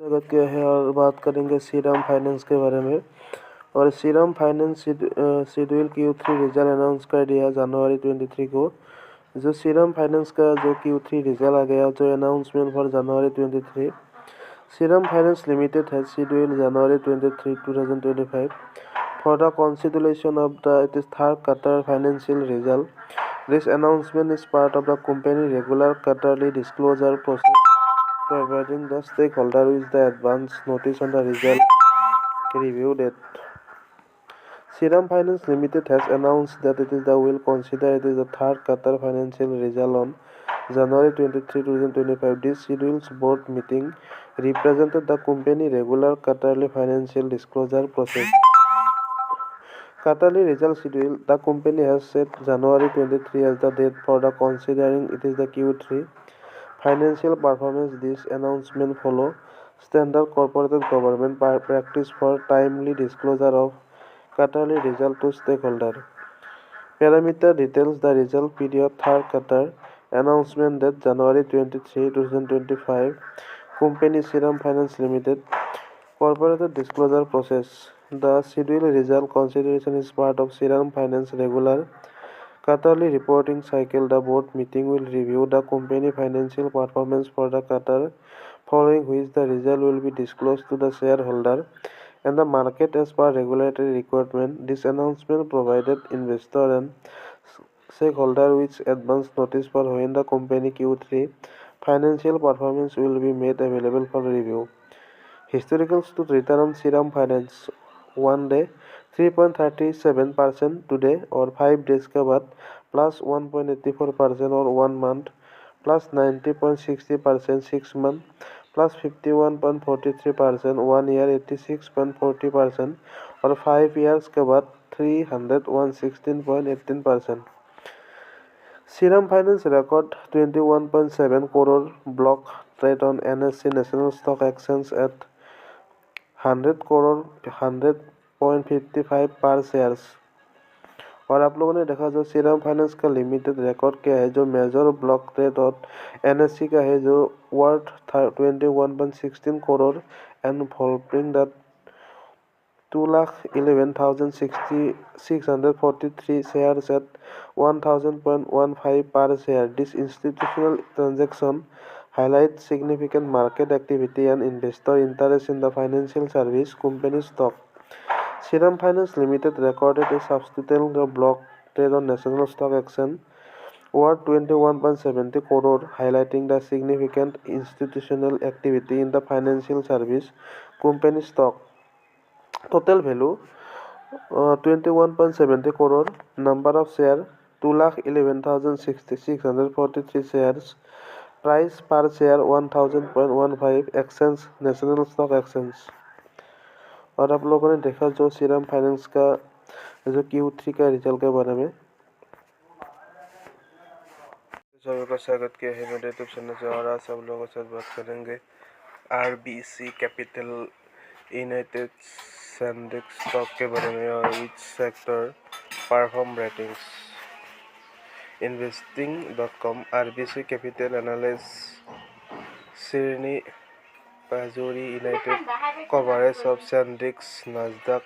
स्वागत किया है और बात करेंगे श्रीराम फाइनेंस के बारे में। और Shriram finance schedule Q3 result announce कर दिया जनवरी 23 को। जो श्रीराम फाइनेंस का जो Q3 रिजल्ट आ गया, जो announcement for January 23। Shriram finance limited has scheduled January 23, 2025 for the consideration of its third quarter financial result. This announcement is part of the company's regular quarterly disclosure process, providing the stakeholder with the advance notice on the result review date. Shriram Finance Limited has announced that it will consider it is the third quarter financial result on January 23, 2025. This schedule's board meeting represented the company's regular quarterly financial disclosure process. Quarterly result schedule. The company has set January 23 as the date for the considering it is the Q3 financial performance. This announcement follow standard corporate government practice for timely disclosure of quarterly result to stakeholder. Parameter details the result period third quarter announcement date January 23, 2025. Company Shriram Finance Limited. Corporate disclosure process. The scheduled result consideration is part of Shriram Finance regular quarterly reporting cycle. The board meeting will review the company financial performance for the quarter, following which the result will be disclosed to the shareholder and the market as per regulatory requirement. This announcement provided investor and stakeholder with advance notice for when the company Q3 financial performance will be made available for review. Historical to return on Shriram Finance 1 day 3.37% today और 5 days के बाद plus 1.84% और 1 month plus 90.60% 6 month plus 51.43% 1 year 86.40% और 5 years के बाद 316.18%. Shriram Finance record 21.7 crore block trade on NSE National Stock Exchange at 100 crore 100.55 पर shares. और आप लोगों ने देखा जो श्रीराम फाइनेंस का लिमिटेड रिकॉर्ड क्या है, जो मेजर ब्लॉक ट्रेड और एनएससी का है, जो worth 21.16 crore and following that 2,11,643 shares at 1,000.15 per share. This institutional transaction highlights significant market activity and investor interest in the financial service company stock. Shriram Finance Limited recorded a substantial block trade on National Stock Exchange worth 21.70 crore, highlighting the significant institutional activity in the financial service company stock. Total value 21.70 crore. Number of share 2,11,643 shares. Price per share 1,000.15. Exchange National Stock Exchange. और आप लोगों ने देखा जो Shriram finance का जो Q3 का result के बारे में। सभी का स्वागत किया है मेरे यूट्यूब चैनल से। और आज सब लोगों से बात करेंगे RBC कैपिटल यूनाइटेड सेंडिक्स स्टॉक के बारे में और which sector perform ratings. investing.com RBC capital analyst Srini Pajuri United coverage of Sandix Nasdaq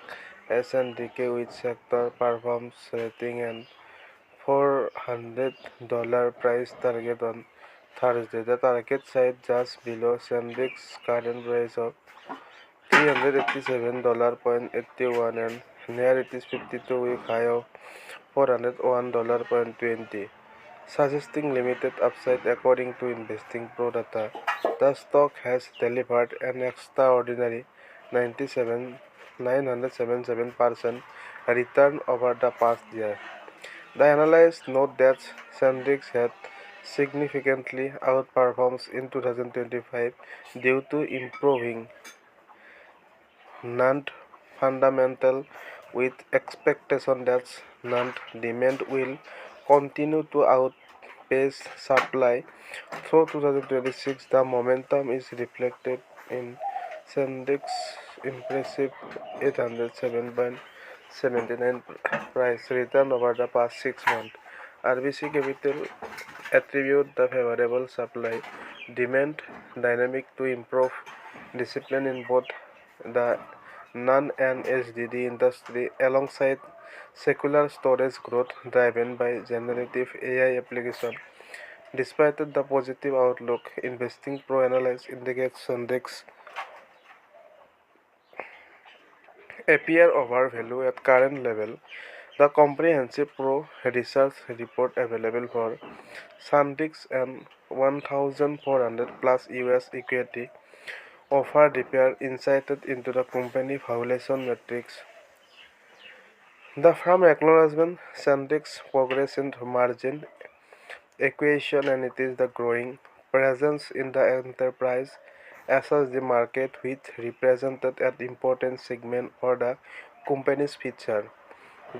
S&P with sector performance rating and $400 price target on Thursday. The target side just below Sandix current price of $387.81 and near its 52-week high of $401.20. Suggesting limited upside according to Investing Pro data. The stock has delivered an extraordinary 977% return over the past year. The analysts note that Sandix had significantly outperformed in 2025 due to improving non-fundamental, with expectation that non-demand will continue to outpace supply through 2026. The momentum is reflected in Sandix's impressive 807.79 price return over the past 6 months. RBC Capital attribute the favorable supply demand dynamic to improve discipline in both the non and HDD industry alongside secular storage growth driven by generative AI application. Despite the positive outlook, investing pro analysis indicates Sandix appear overvalued at current level. The comprehensive pro research report available for Sandix and 1,400 plus US equity offer deeper insight into the company valuation metrics. The firm acknowledgement Sandix progress in margin equation and it is the growing presence in the enterprise as such the market which represented an important segment for the company's future.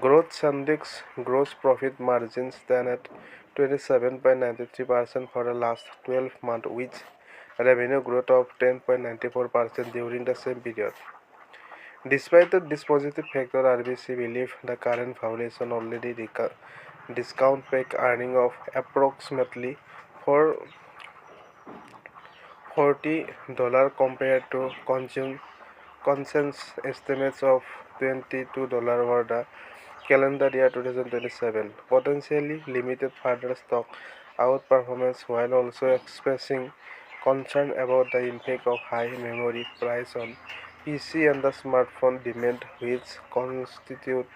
Growth Sandix gross profit margins stand at 27.93% for the last 12 months with revenue growth of 10.94% during the same period. Despite this positive factor, RBC believe the current valuation already discount peak earning of approximately 4 $40 compared to consensus estimates of $22 for the calendar year 2027. Potentially limited further stock outperformance while also expressing concern about the impact of high memory price on PC and the smartphone demand which constitute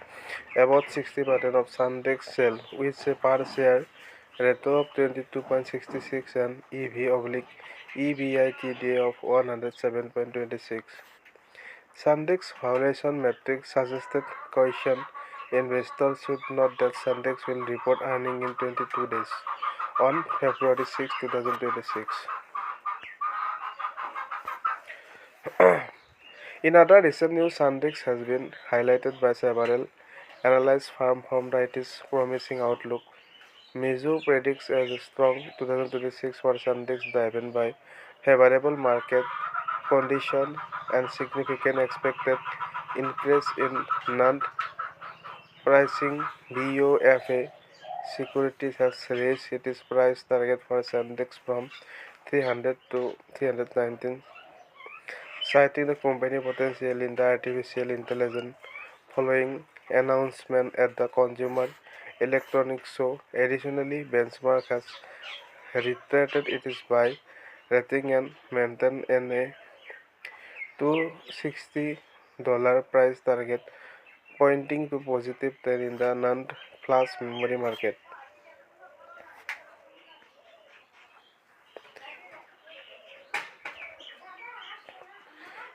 about 60% of Sundex sale with a per share ratio of 22.66 and EBITDA of 107.26. Sundex valuation metrics suggested caution investors should note that Sundex will report earnings in 22 days on February 6, 2026. In other recent news, Sundex has been highlighted by several analyst firms from its promising outlook. Mizu predicts a strong 2026 for Sundex driven by favorable market conditions and significant expected increase in non-pricing. BOFA Securities has raised its price target for Sundex from 300 to 319, citing the company potential in the artificial intelligence following announcement at the Consumer Electronics Show. Additionally, Benchmark has reiterated its buy rating and maintained a $260 price target, pointing to positive trend in the NAND flash memory market.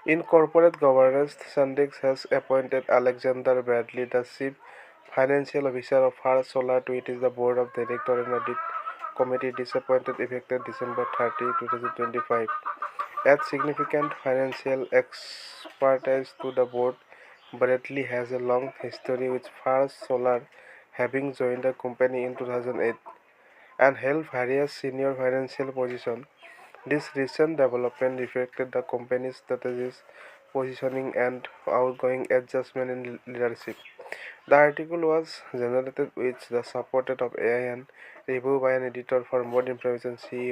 In corporate governance, Sandex has appointed Alexander Bradley, the Chief Financial Officer of First Solar, to it is the Board of Directors and Audit Committee disappointed effective December 30, 2025. Adds significant financial expertise to the board. Bradley has a long history with First Solar, having joined the company in 2008 and held various senior financial positions. This recent development reflected the company's strategies, positioning, and outgoing adjustment in leadership. The article was generated with the support of AI and reviewed by an editor. For more information, see